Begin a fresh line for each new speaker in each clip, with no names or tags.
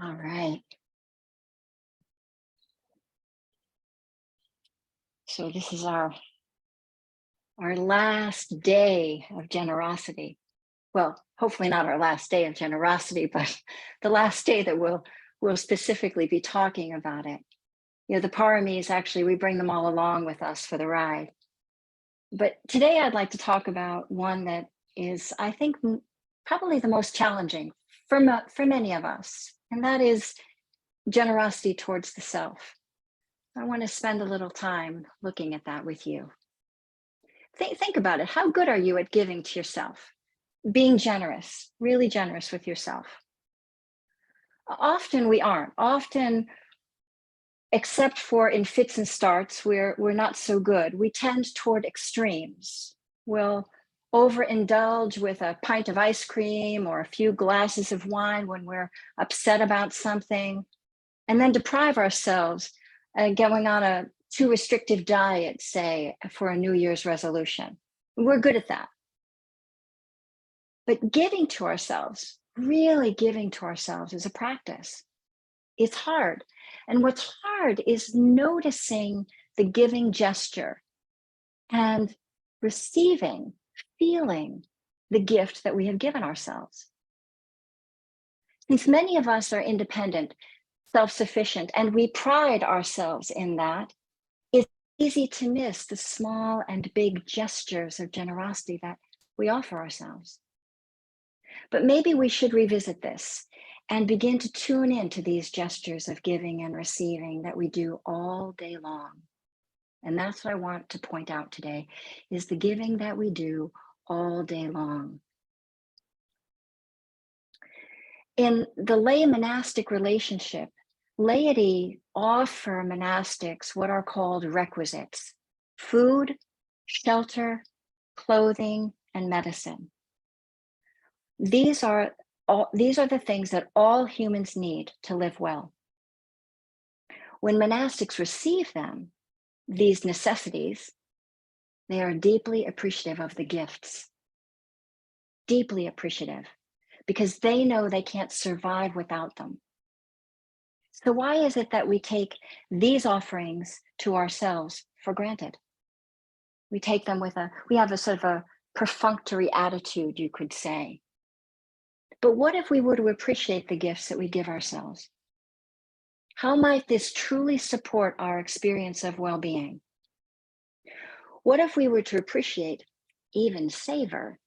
All right. So this is our last day of generosity. Well, hopefully not our last day of generosity, but the last day that we'll specifically be talking about it. The paramis actually we bring them all along with us for the ride. But today I'd like to talk about one that is, I think, probably the most challenging for many of us, and that is generosity towards the self. I want to spend a little time looking at that with you. Think about it. How good are you at giving to yourself? Being generous, really generous with yourself. Often we aren't. Often, except for in fits and starts, we're not so good. We tend toward extremes. We'll overindulge with a pint of ice cream or a few glasses of wine when we're upset about something, and then deprive ourselves going on a too restrictive diet, say, for a New Year's resolution. We're good at that. But giving to ourselves, really giving to ourselves is a practice. It's hard. And what's hard is noticing the giving gesture and receiving, feeling the gift that we have given ourselves. Since many of us are independent, self-sufficient, and we pride ourselves in that, it's easy to miss the small and big gestures of generosity that we offer ourselves. But maybe we should revisit this and begin to tune into these gestures of giving and receiving that we do all day long. And that's what I want to point out today, is the giving that we do all day long. In the lay monastic relationship, laity offer monastics what are called requisites: food, shelter, clothing, and medicine. These are the things that all humans need to live well. When monastics receive them, these necessities, they are deeply appreciative of the gifts. Deeply appreciative, because they know they can't survive without them. So why is it that we take these offerings to ourselves for granted? We take them we have a sort of a perfunctory attitude, you could say. But what if we were to appreciate the gifts that we give ourselves? How might this truly support our experience of well-being? What if we were to appreciate, even savor,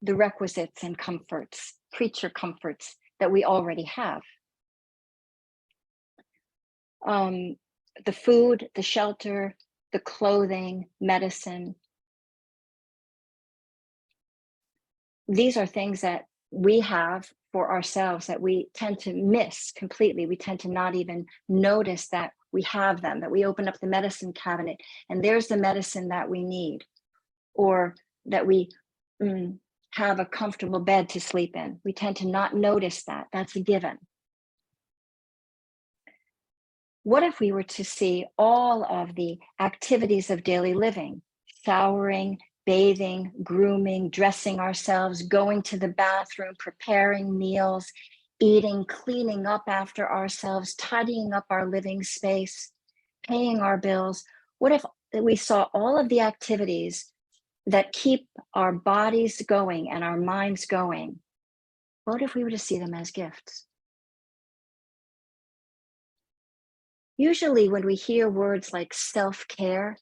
the requisites and comforts, creature comforts that we already have? The food, the shelter, the clothing, medicine. These are things that we have for ourselves that we tend to miss completely. We tend to not even notice that we have them, that we open up the medicine cabinet and there's the medicine that we need, or that we have a comfortable bed to sleep in. We tend to not notice that. That's a given. What if we were to see all of the activities of daily living, showering, bathing, grooming, dressing ourselves, going to the bathroom, preparing meals, eating, cleaning up after ourselves, tidying up our living space, paying our bills? What if we saw all of the activities that keep our bodies going and our minds going? What if we were to see them as gifts? Usually when we hear words like self-care,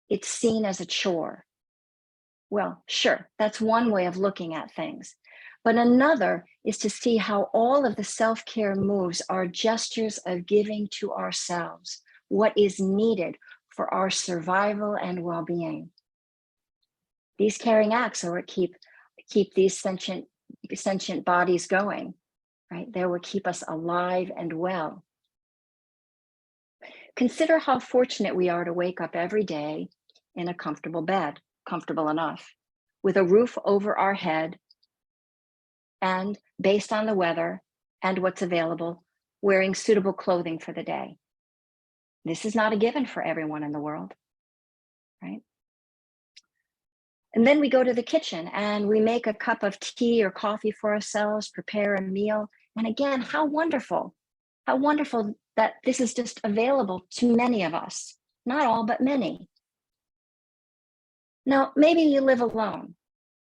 it's seen as a chore. Well, sure, that's one way of looking at things. But another is to see how all of the self-care moves are gestures of giving to ourselves what is needed for our survival and well-being. These caring acts are what keep these sentient bodies going, right? They will keep us alive and well. Consider how fortunate we are to wake up every day in a comfortable bed, comfortable enough, with a roof over our head, and based on the weather and what's available, wearing suitable clothing for the day. This is not a given for everyone in the world, right? And then we go to the kitchen and we make a cup of tea or coffee for ourselves, prepare a meal. And again, how wonderful. How wonderful that this is just available to many of us, not all, but many. Now, maybe you live alone,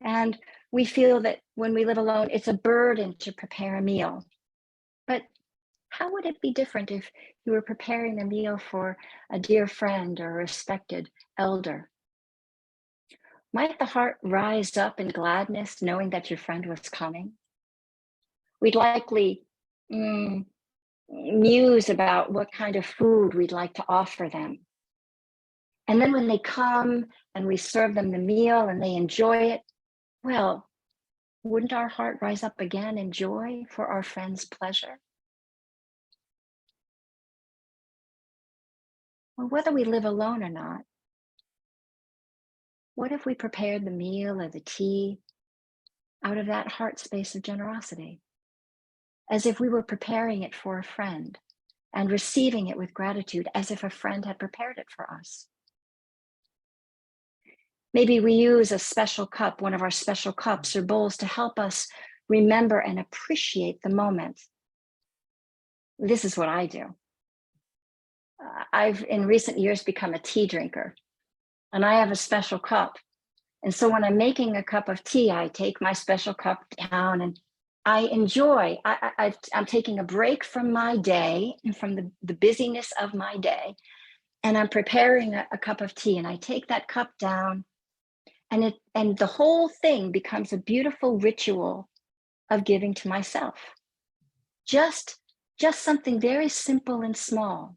and we feel that when we live alone, it's a burden to prepare a meal. But how would it be different if you were preparing a meal for a dear friend or a respected elder? Might the heart rise up in gladness knowing that your friend was coming? We'd likely muse about what kind of food we'd like to offer them. And then when they come and we serve them the meal and they enjoy it, well, wouldn't our heart rise up again in joy for our friend's pleasure? Well, whether we live alone or not, what if we prepared the meal or the tea out of that heart space of generosity, as if we were preparing it for a friend and receiving it with gratitude as if a friend had prepared it for us? Maybe we use a special cup, one of our special cups or bowls, to help us remember and appreciate the moment. This is what I do. I've in recent years become a tea drinker, and I have a special cup. And so when I'm making a cup of tea, I take my special cup down and I enjoy. I'm taking a break from my day and from the busyness of my day, and I'm preparing a cup of tea. And I take that cup down, and the whole thing becomes a beautiful ritual of giving to myself. Just something very simple and small,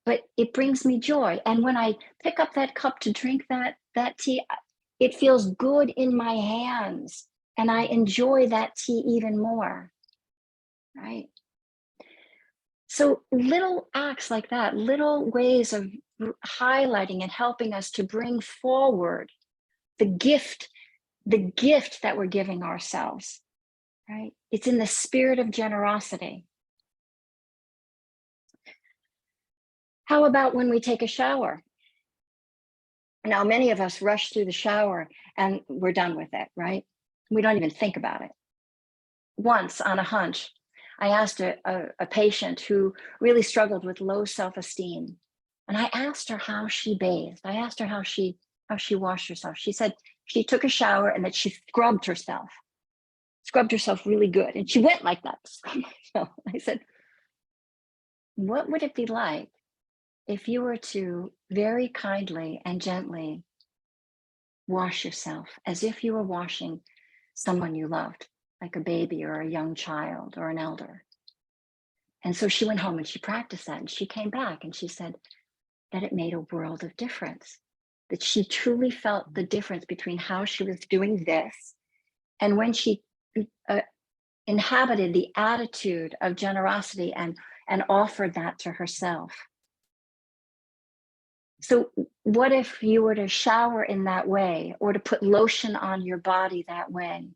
but it brings me joy. And when I pick up that cup to drink that tea, it feels good in my hands, and I enjoy that tea even more, right? So little acts like that, little ways of highlighting and helping us to bring forward the gift that we're giving ourselves, right? It's in the spirit of generosity. How about when we take a shower? Now, many of us rush through the shower and we're done with it, right? We don't even think about it. Once on a hunch, I asked a patient who really struggled with low self-esteem, and I asked her how she bathed. I asked her how she washed herself. She said she took a shower and that she scrubbed herself really good. And she went like that. I said, what would it be like if you were to very kindly and gently wash yourself as if you were washing someone you loved, like a baby or a young child or an elder? And so she went home and she practiced that, and she came back and she said that it made a world of difference, that she truly felt the difference between how she was doing this and when she inhabited the attitude of generosity and offered that to herself. So what if you were to shower in that way, or to put lotion on your body that way,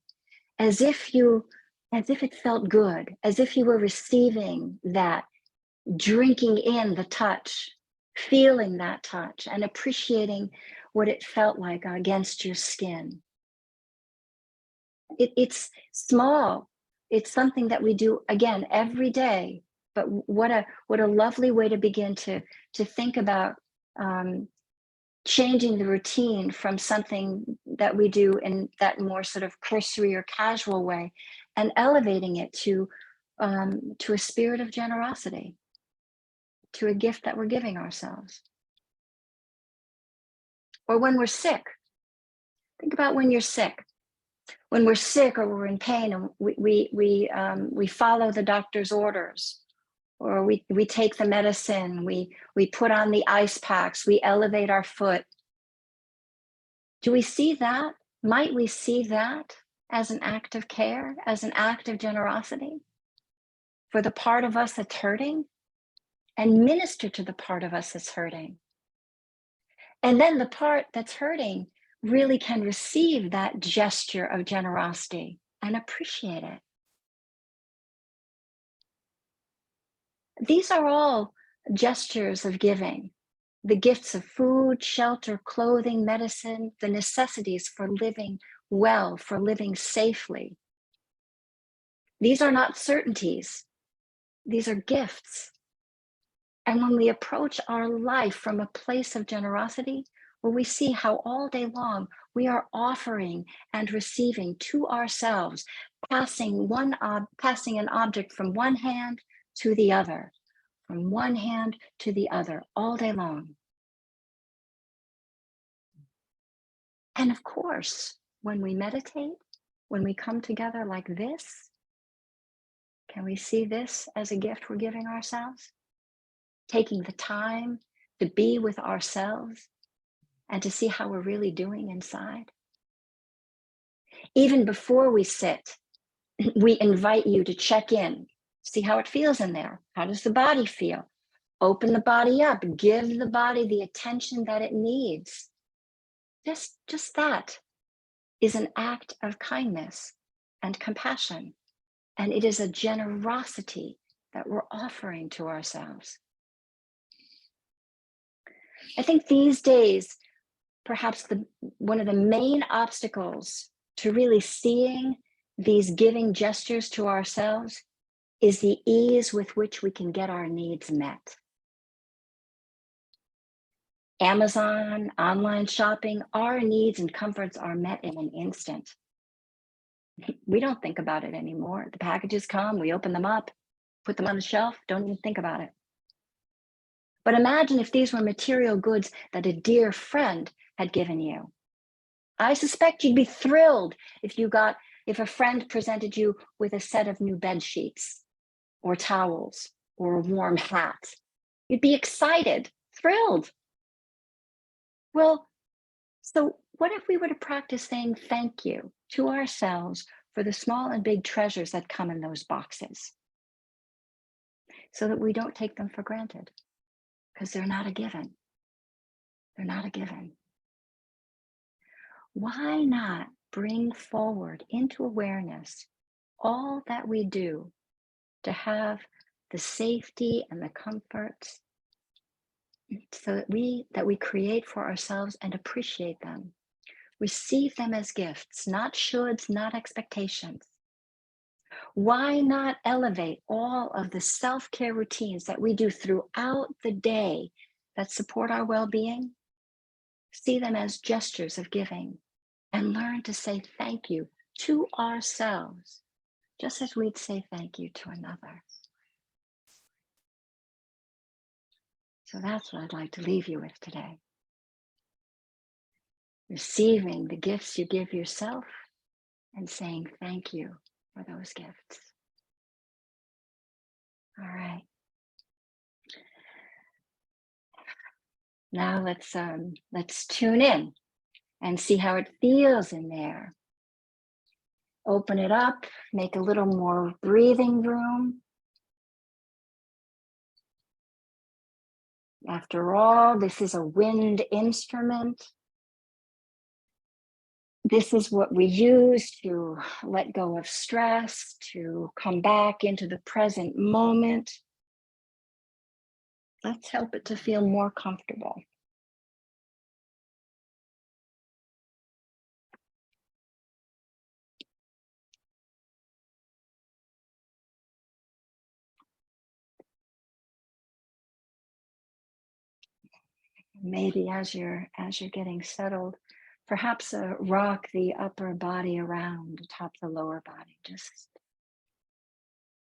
as if it felt good, as if you were receiving that, drinking in the touch, feeling that touch, and appreciating what it felt like against your skin. It's small. It's something that we do again every day. But what a lovely way to begin to think about changing the routine from something that we do in that more sort of cursory or casual way, and elevating it to a spirit of generosity, to a gift that we're giving ourselves. Or when we're sick, think about when you're sick. When we're sick or we're in pain, and we follow the doctor's orders, or we take the medicine, we put on the ice packs, we elevate our foot. Do we see that? Might we see that as an act of care, as an act of generosity for the part of us that's hurting, and minister to the part of us that's hurting? And then the part that's hurting really can receive that gesture of generosity and appreciate it. These are all gestures of giving. The gifts of food, shelter, clothing, medicine, the necessities for living well, for living safely. These are not certainties. These are gifts. And when we approach our life from a place of generosity, well, we see how all day long we are offering and receiving to ourselves, passing an object from one hand to the other, from one hand to the other, all day long. And of course, when we meditate, when we come together like this, can we see this as a gift we're giving ourselves? Taking the time to be with ourselves and to see how we're really doing inside. Even before we sit, we invite you to check in, see how it feels in there. How does the body feel? Open the body up, give the body the attention that it needs. Just that is an act of kindness and compassion. And it is a generosity that we're offering to ourselves. I think these days, perhaps one of the main obstacles to really seeing these giving gestures to ourselves is the ease with which we can get our needs met. Amazon, online shopping, our needs and comforts are met in an instant. We don't think about it anymore. The packages come, we open them up, put them on the shelf, don't even think about it. But imagine if these were material goods that a dear friend had given you. I suspect you'd be thrilled if a friend presented you with a set of new bed sheets or towels or a warm hat. You'd be excited, thrilled. Well, so what if we were to practice saying thank you to ourselves for the small and big treasures that come in those boxes, so that we don't take them for granted, because they're not a given. They're not a given. Why not bring forward into awareness all that we do to have the safety and the comforts so that we create for ourselves and appreciate them. Receive them as gifts, not shoulds, not expectations. Why not elevate all of the self-care routines that we do throughout the day that support our well-being? See them as gestures of giving and learn to say thank you to ourselves, just as we'd say thank you to another. So that's what I'd like to leave you with today. Receiving the gifts you give yourself and saying thank you for those gifts. All right. Now let's tune in and see how it feels in there. Open it up, make a little more breathing room. After all, this is a wind instrument. This is what we use to let go of stress, to come back into the present moment. Let's help it to feel more comfortable. Maybe as you're getting settled, perhaps rock the upper body around atop the lower body, just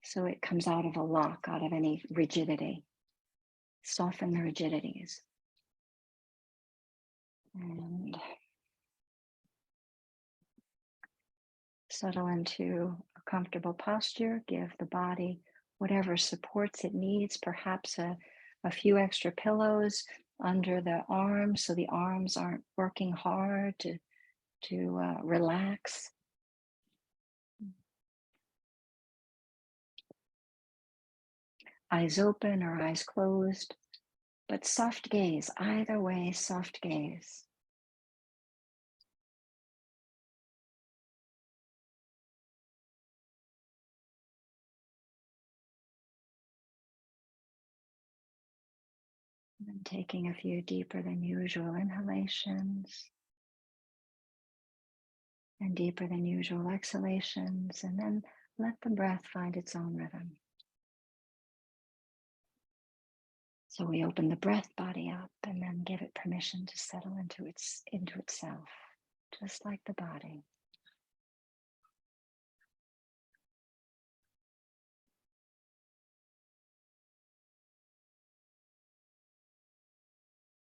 so it comes out of a lock, out of any rigidity. Soften the rigidities. And settle into a comfortable posture. Give the body whatever supports it needs, perhaps a few extra pillows under the arms so the arms aren't working hard to relax. Eyes open or eyes closed, but soft gaze, either way, soft gaze. And taking a few deeper than usual inhalations and deeper than usual exhalations, and then let the breath find its own rhythm. So we open the breath body up and then give it permission to settle into itself, just like the body.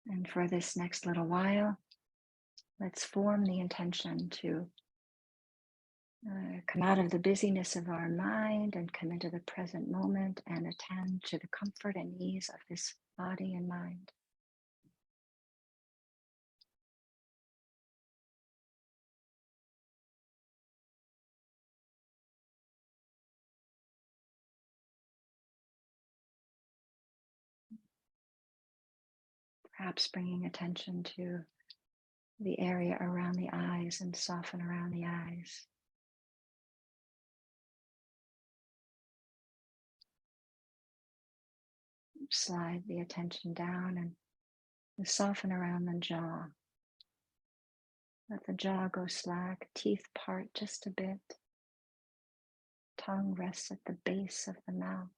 And for this next little while, let's form the intention to come out of the busyness of our mind and come into the present moment and attend to the comfort and ease of this body and mind. Perhaps bringing attention to the area around the eyes and soften around the eyes. Slide the attention down and soften around the jaw. Let the jaw go slack, teeth part just a bit. Tongue rests at the base of the mouth.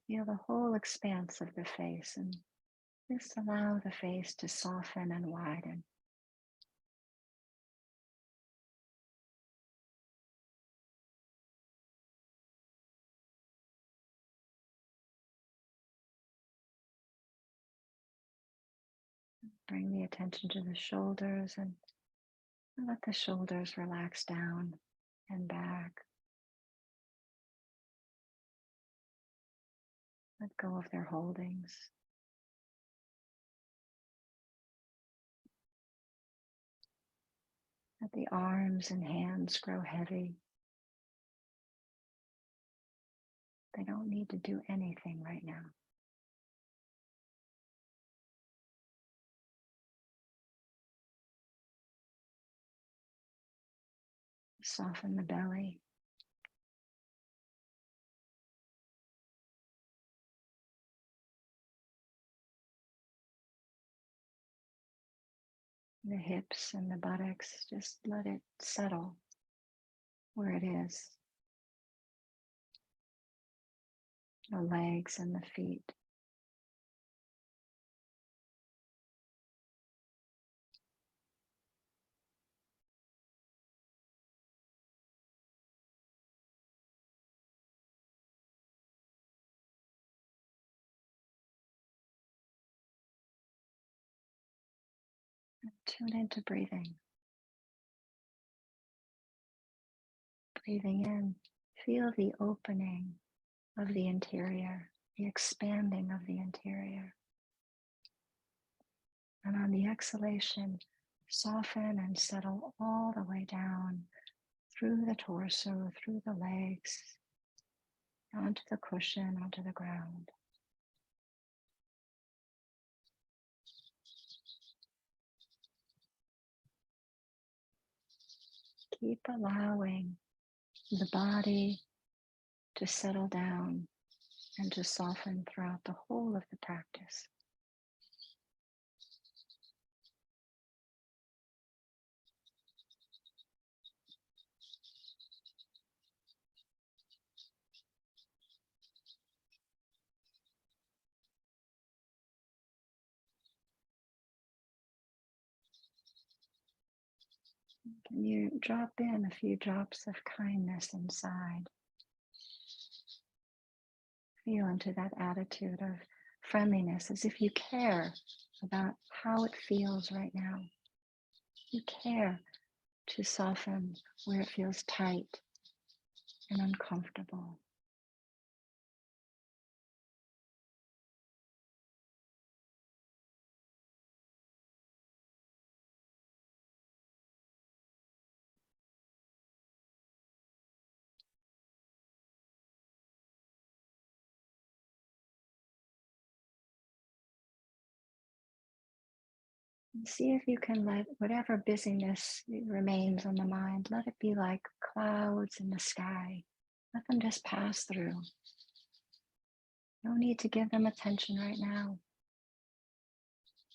Feel the whole expanse of the face and just allow the face to soften and widen. Bring the attention to the shoulders and let the shoulders relax down and back. Let go of their holdings. Let the arms and hands grow heavy. They don't need to do anything right now. Soften the belly. The hips and the buttocks, just let it settle where it is. The legs and the feet. Tune into breathing. Breathing in, feel the opening of the interior, the expanding of the interior. And on the exhalation, soften and settle all the way down through the torso, through the legs, onto the cushion, onto the ground. Keep allowing the body to settle down and to soften throughout the whole of the practice. Can you drop in a few drops of kindness inside? Feel into that attitude of friendliness as if you care about how it feels right now. You care to soften where it feels tight and uncomfortable. And see if you can let whatever busyness remains on the mind, let it be like clouds in the sky. Let them just pass through. No need to give them attention right now.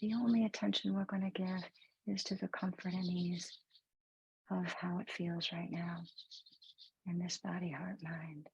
The only attention we're going to give is to the comfort and ease of how it feels right now in this body, heart, mind.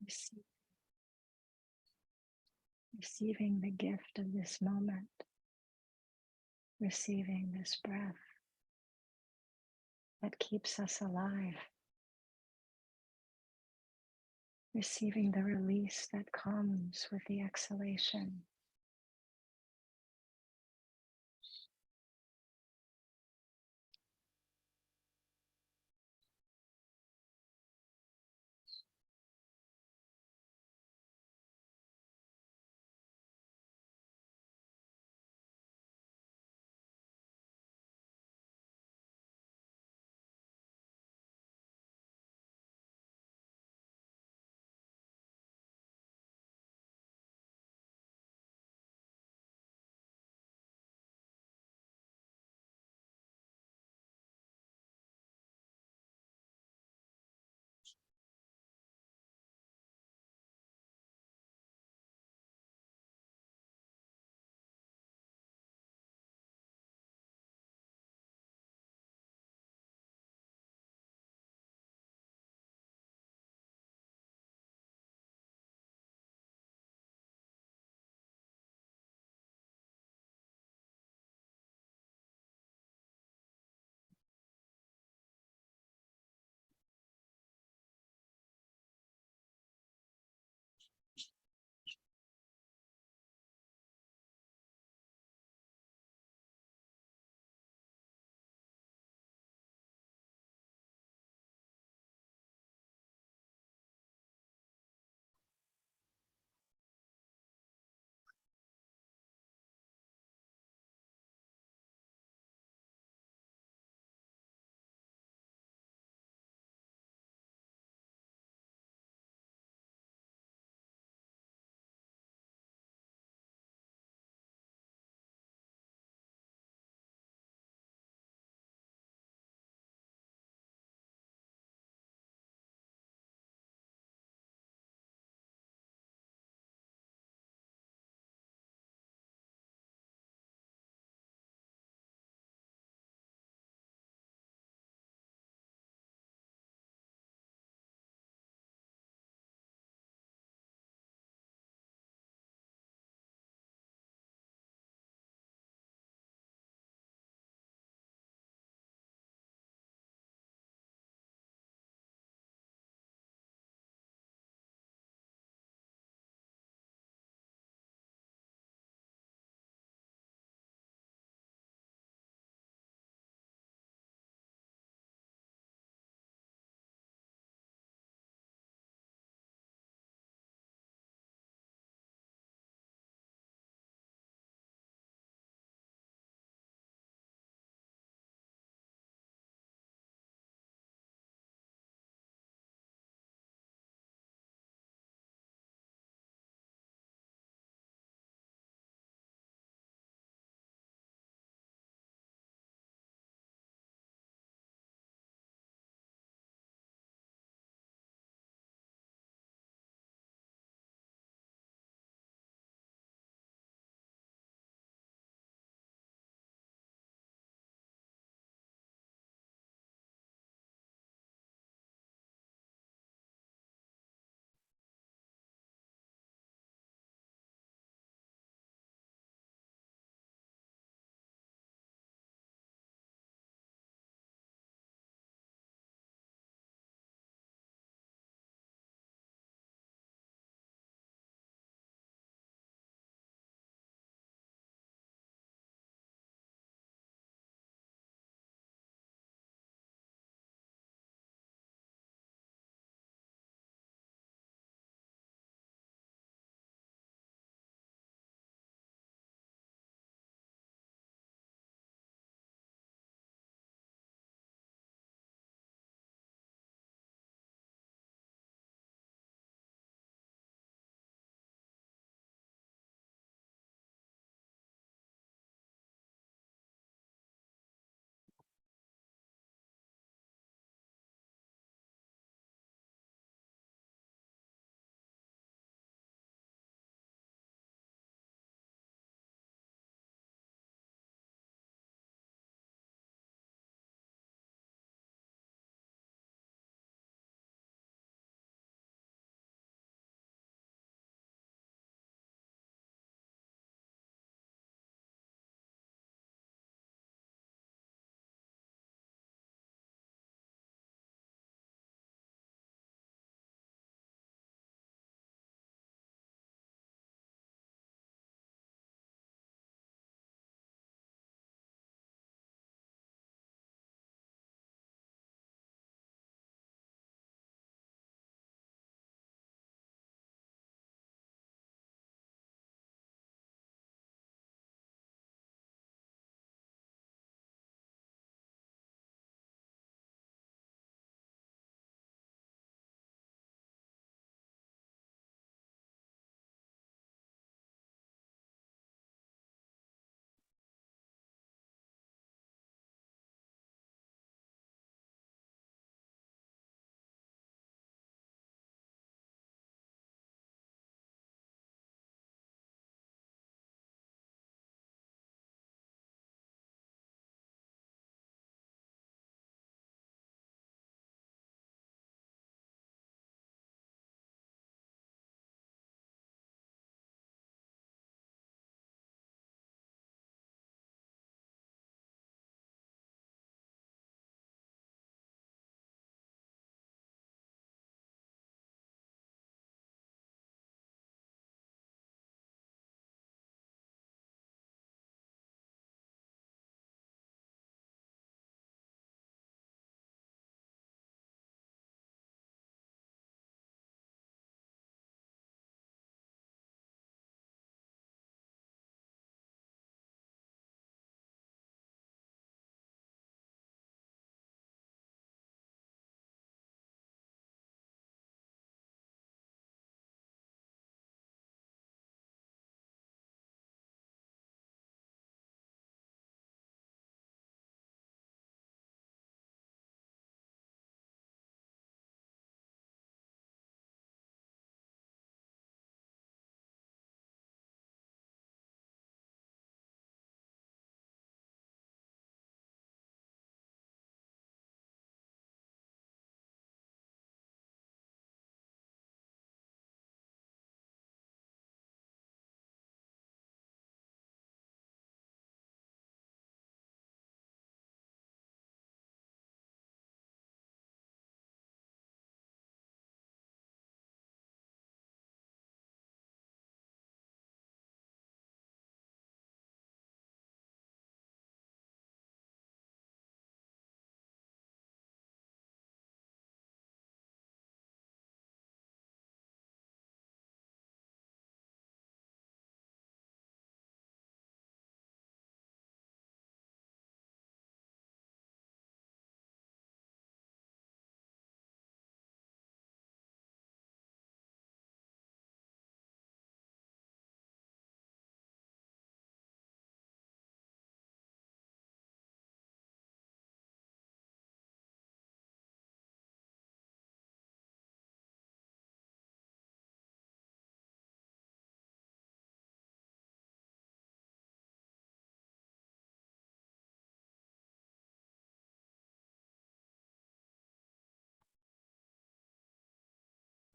Receive, receiving the gift of this moment, receiving this breath that keeps us alive, receiving the release that comes with the exhalation.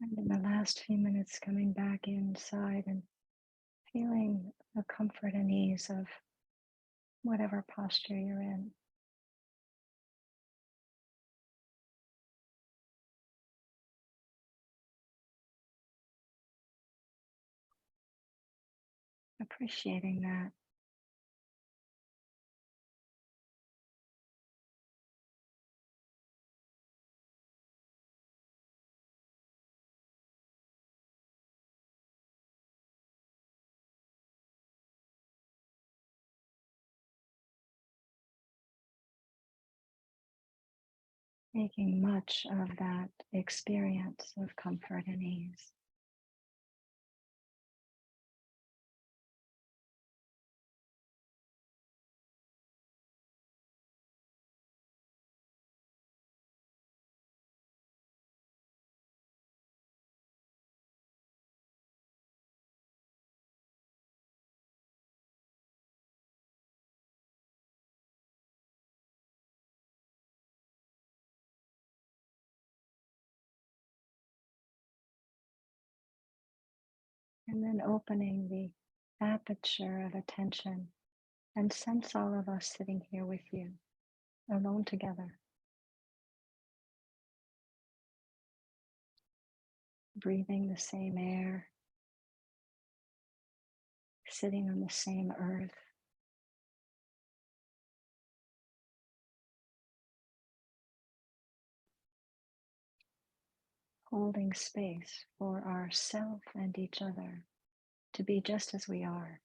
And in the last few minutes, coming back inside and feeling the comfort and ease of whatever posture you're in. Appreciating that. Making much of that experience of comfort and ease. And then opening the aperture of attention and sense all of us sitting here with you, alone together. Breathing the same air, sitting on the same earth. Holding space for ourself and each other to be just as we are.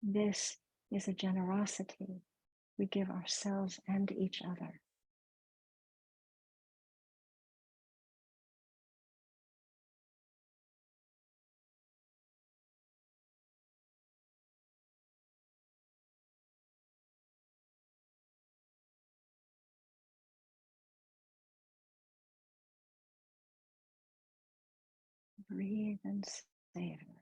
This is a generosity we give ourselves and each other. Breathe and savor.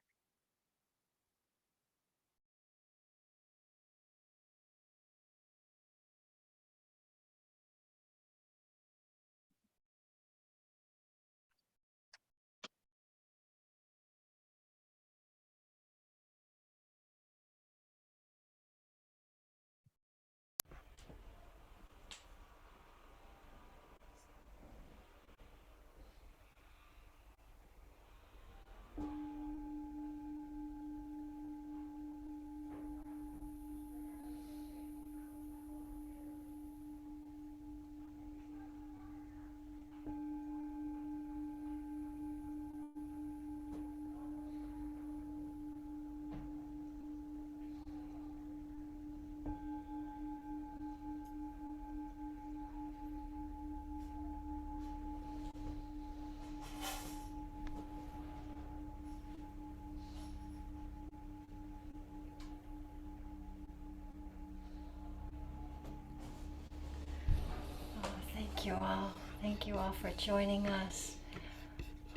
Thank you all. Thank you all for joining us.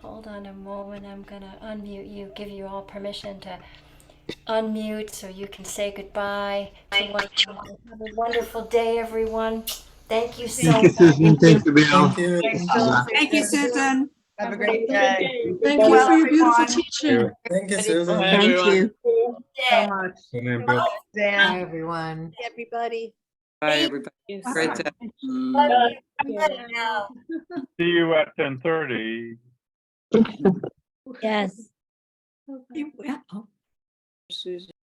Hold on a moment. I'm going to unmute you, give you all permission to unmute so you can say goodbye. Have a wonderful day, everyone. Thank you so
Thank you,
much.
Susan. Thank you, Bill.
Thank you.
Thank you, Susan.
Have a great day.
Thank you for your beautiful teaching.
Thank you, Susan.
Thank you.
so much.
Good night, Bill.
Dan.
Bye, everyone.
Everybody.
Bye, everybody. Great
Bye.
job.
Love you.
See you at 10:30.
Yes.
Yeah.
Susan.